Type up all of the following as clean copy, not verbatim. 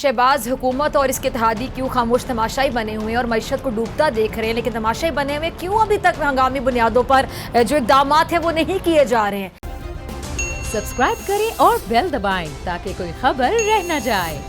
शहबाज हुकूमत और इसके इत्तेहादी क्यों खामोश तमाशाई बने हुए हैं और मईशत को डूबता देख रहे हैं, लेकिन तमाशाई बने हुए क्यों अभी तक हंगामी बुनियादों पर जो इकदाम है वो नहीं किए जा रहे हैं। सब्सक्राइब करें और बेल दबाएं ताकि कोई खबर रह न जाए।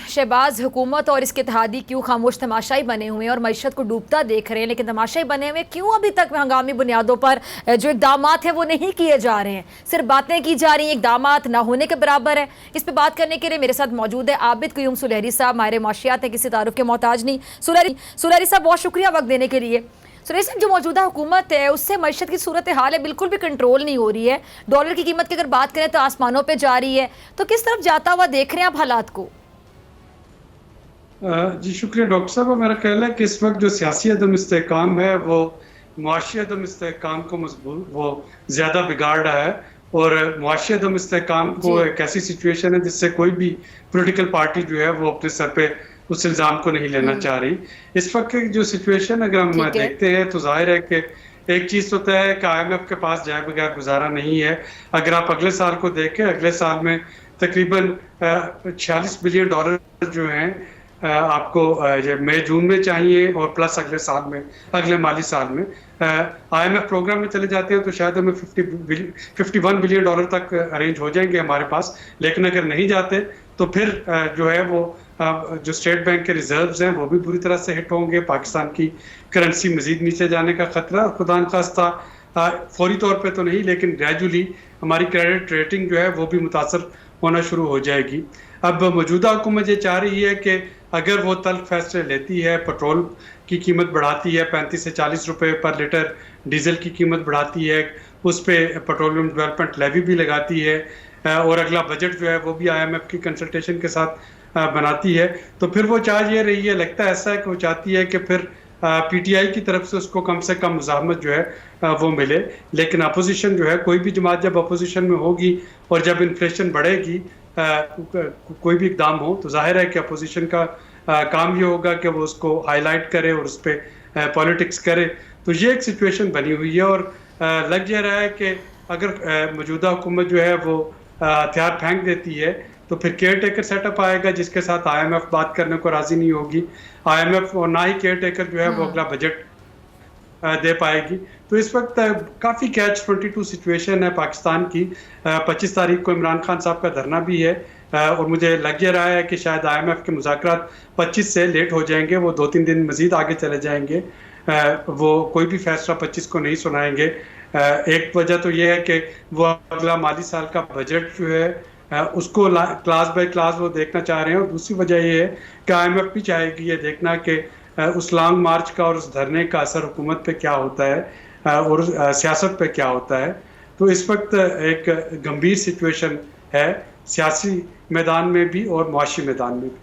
शहबाज हुकूमत और इसके इत्तेहादी क्यों खामोश तमाशाई बने हुए हैं और मईशत को डूबता देख रहे हैं, लेकिन तमाशाई बने हुए क्यों अभी तक हंगामी बुनियादों पर जो इकदाम है वो नहीं किए जा रहे हैं। सिर्फ बातें की जा रही हैं, इकदाम ना होने के बराबर है। इस पर बात करने के लिए मेरे साथ मौजूद है आबिद क़य्यूम सुलहरी साहब, माहिर माशियात हैं, किसी तारुफ के मोहताज नहीं। सुलहरी साहब बहुत शुक्रिया वक्त देने के लिए। सुलहरी साहब, जो मौजूदा हुकूमत है उससे मईशत की सूरत हाल है बिल्कुल भी कंट्रोल नहीं हो रही है। डॉलर की कीमत की अगर बात करें तो आसमानों पर जा रही है, तो किस तरफ जाता हुआ देख रहे हैं आप हालात को? जी शुक्रिया डॉक्टर साहब। मेरा ख्याल है कि इस वक्त जो सियासी अदम इस्तेहकाम है वो मुआशी अदम इस्तेहकाम को वो ज़्यादा बिगाड़ रहा है, और मुआशी अदम इस्तेहकाम को एक ऐसी सिचुएशन है जिससे कोई भी पॉलिटिकल पार्टी जो है वो अपने सर पे उस इल्ज़ाम को नहीं लेना चाह रही। इस वक्त की जो सिचुएशन अगर हम देखते हैं तो जाहिर है कि एक चीज़ तो तय है कि IMF के पास जाए बगैर गुजारा नहीं है। अगर आप अगले साल को देखें, अगले साल में तकरीबन 46 बिलियन डॉलर जो हैं आपको मई जून में चाहिए, और प्लस अगले साल में, अगले माली साल में IMF प्रोग्राम में चले जाते हैं तो शायद हमें 51 बिलियन डॉलर तक अरेंज हो जाएंगे हमारे पास। लेकिन अगर नहीं जाते तो फिर जो है वो जो स्टेट बैंक के रिजर्व्स हैं वो भी बुरी तरह से हिट होंगे। पाकिस्तान की करेंसी मजीद नीचे जाने का खतरा, खुदा न खास्ता फौरी तौर पे तो नहीं लेकिन ग्रेजुअली हमारी क्रेडिट रेटिंग जो है वो भी मुतासर होना शुरू हो जाएगी। अब मौजूदा हुकूमत ये चाह रही है कि अगर वो तल्ख फैसले लेती है, पेट्रोल की कीमत बढ़ाती है 35 से 40 रुपए पर लीटर, डीजल की कीमत बढ़ाती है, उस पर पेट्रोलियम डेवलपमेंट लेवी भी लगाती है, और अगला बजट जो है वो भी IMF की कंसल्टेशन के साथ बनाती है, तो फिर वो चाह ये रही है, लगता है ऐसा है कि वो चाहती है कि फिर PTI की तरफ से उसको कम से कम मुज़ाहमत जो है वो मिले। लेकिन अपोजिशन जो है, कोई भी जमात जब अपोजिशन में होगी और जब इन्फ्लेशन बढ़ेगी, कोई भी इकदाम हो तो जाहिर है कि अपोजिशन का काम ये होगा कि वो उसको हाईलाइट करे और उस पर पॉलिटिक्स करे। तो ये एक सिचुएशन बनी हुई है, और लग जा रहा है कि अगर मौजूदा हुकूमत जो है वो हथियार फेंक देती है तो फिर केयर टेकर सेटअप आएगा जिसके साथ IMF बात करने को राजी नहीं होगी। IMF और ना ही केयर टेकर जो है वो अगला बजट दे पाएगी। तो इस वक्त काफ़ी कैच 22 सिचुएशन है पाकिस्तान की। 25 तारीख को इमरान खान साहब का धरना भी है, और मुझे लग रहा है कि शायद IMF के मुज़ाकरात 25 से लेट हो जाएंगे, वो 2-3 दिन मज़ीद आगे चले जाएंगे। वो कोई भी फैसला 25 को नहीं सुनाएंगे। एक वजह तो ये है कि वो अगला माली साल का बजट जो है उसको क्लास बाय क्लास वो देखना चाह रहे हैं, और दूसरी वजह ये है कि IMF भी चाहेगी ये देखना कि उस लॉन्ग मार्च का और उस धरने का असर हुकूमत पे क्या होता है और सियासत पे क्या होता है। तो इस वक्त एक गंभीर सिचुएशन है सियासी मैदान में भी और मुआशी मैदान में भी।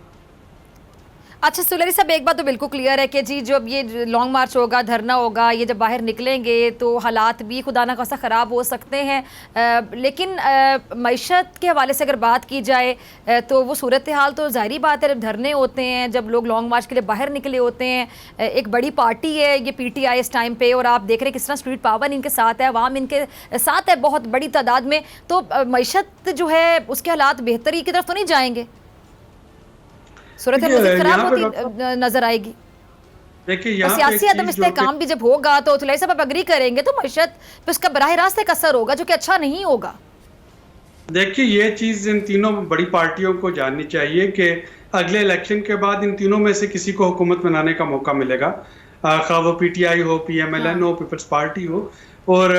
अच्छा सुलहरी साहब, एक बात तो बिल्कुल क्लियर है कि जी जब ये लॉन्ग मार्च होगा, धरना होगा, ये जब बाहर निकलेंगे तो हालात भी खुदा ना खासा ख़राब हो सकते हैं। लेकिन मईशत के हवाले से अगर बात की जाए तो वो सूरत हाल तो ज़ाहिरी बात है, जब धरने होते हैं, जब लोग लॉन्ग मार्च के लिए बाहर निकले होते हैं, एक बड़ी पार्टी है ये PTI इस टाइम पर, और आप देख रहे हैं किस तरह स्ट्रीट पावर इनके साथ है, अवाम इनके साथ है बहुत बड़ी तादाद में, तो मईशत जो है उसके हालात बेहतरी की तरफ तो नहीं जाएंगे, सूरत खराब होती नजर आएगी। देखिए सियासी अदम इस्तेहकाम भी जब होगा तो सुलहरी साहब अग्री करेंगे तो मईशत पे उसका बराह रास्त एक असर होगा जो कि अच्छा नहीं होगा। देखिए ये चीज़ इन तीनों बड़ी पार्टियों को जाननी चाहिए कि अगले इलेक्शन के बाद इन तीनों में से किसी को हुकूमत बनाने का मौका मिलेगा, खा वो PTI हो, PMLN हो, पीपल्स पार्टी हो। और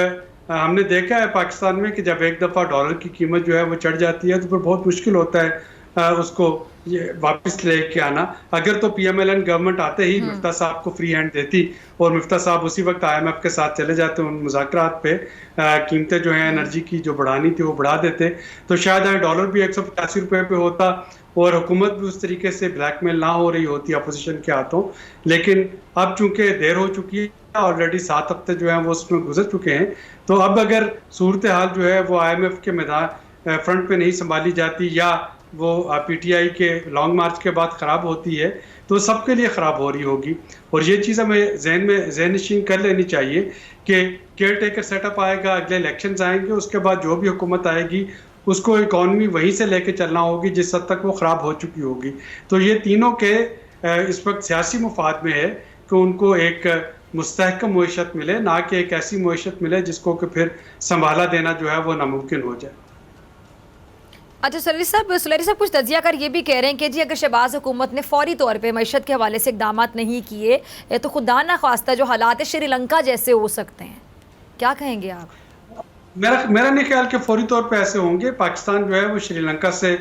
हमने देखा है पाकिस्तान में कि जब एक दफ़ा डॉलर की कीमत जो है वो चढ़ जाती है तो फिर बहुत मुश्किल होता है उसको ये वापस लेके आना। अगर तो PMLN गवर्नमेंट आते ही मिफ्ता साहब को फ्री हैंड देती और मिफ्ता साहब उसी वक्त IMF के साथ चले जाते उन मुज़ाकरात पे, कीमतें जो हैं एनर्जी की जो बढ़ानी थी वो बढ़ा देते, तो शायद डॉलर भी 185 रुपये पे होता और हुकूमत भी उस तरीके से ब्लैकमेल ना हो रही होती अपोजिशन के हाथों। लेकिन अब चूंकि देर हो चुकी है, ऑलरेडी 7 हफ्ते जो हैं वो उसमें गुजर चुके हैं, तो अब अगर सूरत हाल जो है वो IMF के मैदान फ्रंट पे नहीं संभाली जाती या वो PTI के लॉन्ग मार्च के बाद ख़राब होती है तो सबके लिए ख़राब हो रही होगी। और ये चीज़ हमें जहन नशीन कर लेनी चाहिए कि केयर टेकर सेटअप आएगा, अगले इलेक्शंस आएंगे, उसके बाद जो भी हुकूमत आएगी उसको इकॉनमी वहीं से लेके चलना होगी जिस हद तक वो ख़राब हो चुकी होगी। तो ये तीनों के इस वक्त सियासी मुफाद में है कि उनको एक मुस्तहकम मईशत मिले, ना कि एक ऐसी मईशत मिले जिसको कि फिर संभाला देना जो है वो नामुमकिन हो जाए। अच्छा सुलेरी साहब कुछ तजिया कर ये भी कह रहे हैं कि जी अगर शहबाज हुकूमत ने फौरी तौर पे मईशत के हवाले से इकदाम नहीं किए तो खुदा ना खास्ता जो हालात है श्रीलंका जैसे हो सकते हैं, क्या कहेंगे आप? मेरा नहीं ख्याल कि फौरी तौर पे ऐसे होंगे। पाकिस्तान जो है वो श्रीलंका से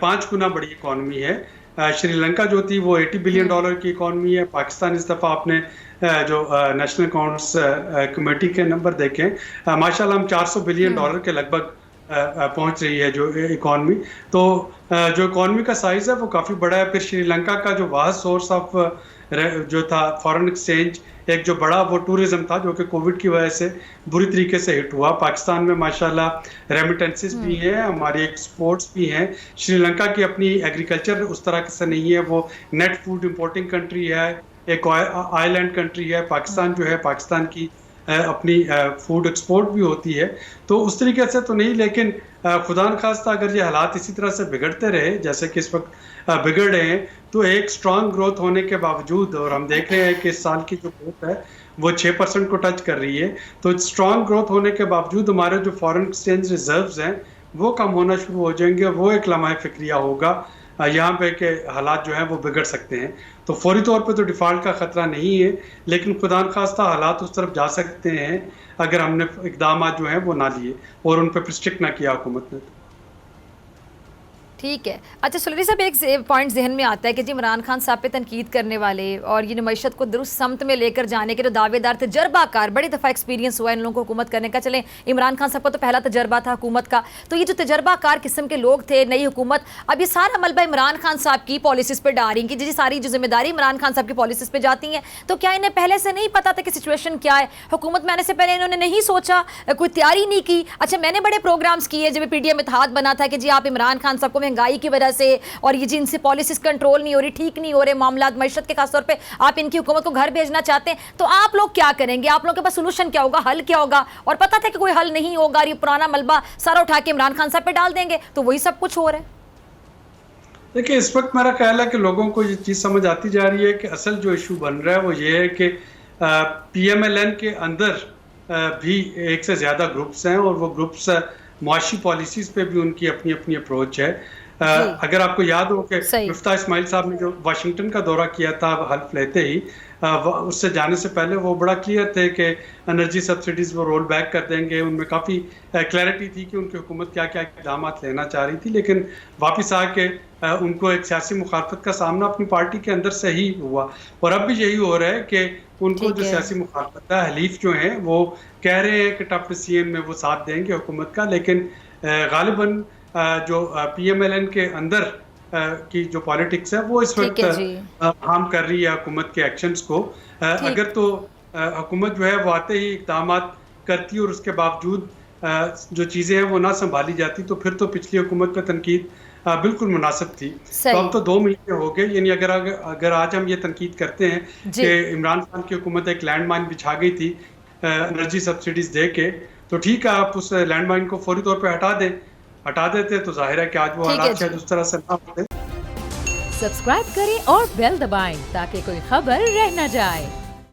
5 गुना बड़ी इकॉनमी है। श्रीलंका जो थी वो $80 बिलियन की इकॉनमी है। पाकिस्तान इस दफ़ा आपने जो नेशनल अकाउंट्स कमेटी के नंबर देखें, माशाल्लाह हम $400 बिलियन के लगभग पहुंच रही है जो इकॉनमी। तो जो इकॉनमी का साइज है वो काफ़ी बड़ा है। फिर श्रीलंका का जो वाह सोर्स ऑफ जो था फॉरेन एक्सचेंज, एक जो बड़ा वो टूरिज्म था जो कि कोविड की वजह से बुरी तरीके से हिट हुआ। पाकिस्तान में माशाल्लाह रेमिटेंसेस भी हैं, हमारी एक्सपोर्ट्स भी हैं। श्रीलंका की अपनी एग्रीकल्चर उस तरह से नहीं है, वो नेट फूड इंपोर्टिंग कंट्री है, एक आइलैंड कंट्री है। पाकिस्तान जो है, पाकिस्तान की अपनी फूड एक्सपोर्ट भी होती है। तो उस तरीके से तो नहीं, लेकिन खुदा न खास्ता अगर ये हालात इसी तरह से बिगड़ते रहे जैसे कि इस वक्त बिगड़ रहे हैं, तो एक स्ट्रांग ग्रोथ होने के बावजूद, और हम देख रहे हैं कि इस साल की जो ग्रोथ है वो 6% को टच कर रही है, तो स्ट्रांग ग्रोथ होने के बावजूद हमारे जो फॉरेन एक्सचेंज रिजर्व्स हैं वो कम होना शुरू हो जाएंगे। वो एक लम्हा फिक्रिया होगा यहाँ पे के हालात जो हैं वो बिगड़ सकते हैं। तो फौरी तौर पे तो डिफ़ॉल्ट का ख़तरा नहीं है, लेकिन खुदा न खास्ता हालात उस तरफ जा सकते हैं अगर हमने इक़दाम जो हैं वो ना लिए और उन पर रिस्ट्रिक्ट ना किया हुकूमत ने। ठीक है। अच्छा सुलेरी साहब, एक पॉइंट जहन में आता है कि जी इमरान खान साहब पे तनकीद करने वाले और ये मईशत को दुरुस्त समत में लेकर जाने के जो दावेदार तजर्बाकार, बड़ी दफ़ा एक्सपीरियंस हुआ इन लोगों को हुकूमत करने का। चलें, इमरान खान साहब को तो पहला तजर्बा था हुकूमत का, तो ये जो तजर्बाकार किस्म के लोग थे, नई हुकूमत, अब ये सारा मलबा इमरान खान साहब की पॉलिसीज़ पर डाल रही कि जी सारी जो जिम्मेदारी इमरान खान साहब की पॉलिसीज़ पर जाती हैं। तो क्या इन्हें पहले से नहीं पता था कि सिचुएशन क्या है? हुकूमत में आने से पहले इन्होंने नहीं सोचा, कोई तैयारी नहीं की? अच्छा, मैंने बड़े प्रोग्राम्स किए जब PDM इत्तेहाद बना था कि जी आप इमरान खान साहब को महंगाई की वजह से और ये जिनसे पॉलिसीज कंट्रोल नहीं हो रही, ठीक नहीं हो रहे मामलात मईशत के, खासतौर पे आप इनकी हुकूमत को घर भेजना चाहते हैं, तो आप लोग क्या करेंगे? आप लोगों के पास सोल्यूशन क्या होगा, हल क्या होगा? और पता था कि कोई हल नहीं होगा, ये पुराना मलबा सारा उठा के इमरान खान साहब पे डाल देंगे, तो वही सब कुछ हो रहा है। देखिए, इस वक्त मेरा ख्याल है कि लोगों को ये चीज़ समझ आती जा रही है कि असल जो इशू बन रहा है वो ये है कि PMLN के अंदर भी एक से ज़्यादा ग्रुप्स हैं और वो ग्रुप्स मुआशी पॉलिसीज़ पे भी उनकी अपनी अपनी अप्रोच है। अगर आपको याद हो कि मुफ्ता इस्माइल साहब ने जो वाशिंगटन का दौरा किया था हल्फ लेते ही, उससे जाने से पहले वो बड़ा क्लियर थे कि एनर्जी सब्सिडीज़ वो रोल बैक कर देंगे। उनमें काफ़ी क्लैरिटी थी कि उनकी हुकूमत क्या क्या इक़दाम लेना चाह रही थी, लेकिन वापस आके उनको एक सियासी मुखालफत का सामना अपनी पार्टी के अंदर से ही हुआ। और अब भी यही हो रहा है कि उनको जो सियासी मुखालफत है, हलीफ जो हैं वो कह रहे हैं कि टॉप-सीएम में वो साथ देंगे हुकूमत का, लेकिन गालिबन जो PMLN के अंदर की जो पॉलिटिक्स है वो इस वक्त हार्म कर रही है हुकूमत के एक्शंस को। अगर तो हुकूमत जो है वो आते ही इक़दाम करती और उसके बावजूद जो चीज़ें हैं वो ना संभाली जाती, तो फिर तो पिछली हुकूमत पर तनकीद बिल्कुल मुनासिब थी। तो अब तो 2 महीने हो गए, यानी अगर आज हम ये तनकीद करते हैं कि इमरान खान की हुकूमत एक लैंड माइन बिछा गई थी एनर्जी सब्सिडीज दे के, तो ठीक है आप उस लैंड माइन को फौरी तौर पर हटा देते तो जाहिर है कि आज वो हालात शायद उस तरह से ना होते। सब्सक्राइब करें और बेल दबाएं ताकि कोई खबर रह न जाए।